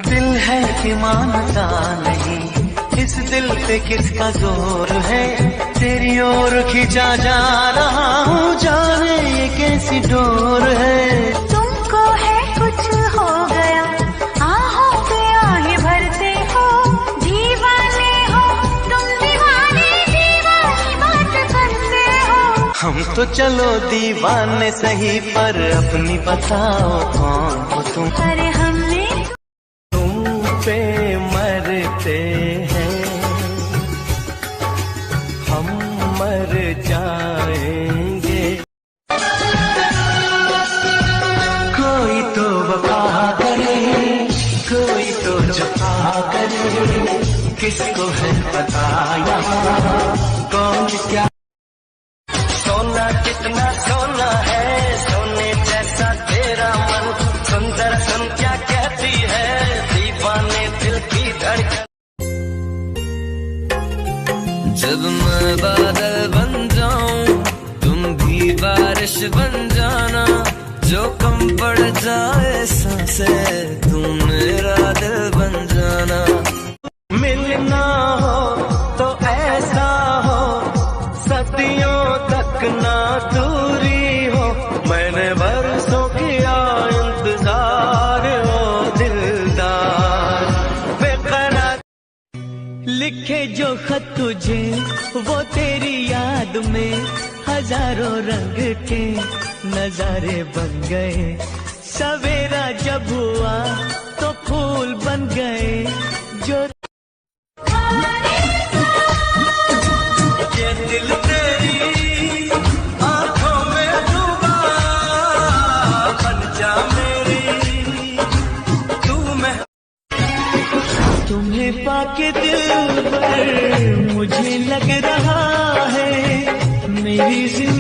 दिल है कि मानता नहीं, इस दिल पे किसका जोर है, तेरी ओर खींचा जा रहा हूँ, जाने ये कैसी डोर है। तुमको है कुछ हो गया, आहों पे आहें भरते हो, दीवाने हो तुम, दीवानी दीवानी बात करते हो। हम तो चलो दीवाने सही, पर अपनी बताओ कौन हो तुम। अरे हमने पे मरते हैं, हम मर जाएंगे। कोई तो वफा करे, कोई तो जफा करे, किसको है पता यहाँ कौन क्या। सोना कितना सोना है, सोने जैसा तेरा मन, सुंदर संध्या कहती है, दीवाने दिल की धड़कन। जब मैं बादल बन जाऊं, तुम भी बारिश बन जाना, जो कम पड़ जाए सांसें, तुम मेरा दिल बन जाना। मिलना हो तो ऐसा हो, सदियों तक ना दूरी हो, मैंने बरसों किया इंतजार, ओ दिलदार बेकरार। लिखे जो खत तुझे वो तेरी याद में, हजारों रंग के नजारे बन गए, सवेरा जब हुआ तो फूल बन गए जो। ये दिल तेरी आंखों में डूबा, बन जा मेरी तू। मैं तुम्हें पाके दिल पर मुझे लग रहा है, मेरी जिंदगी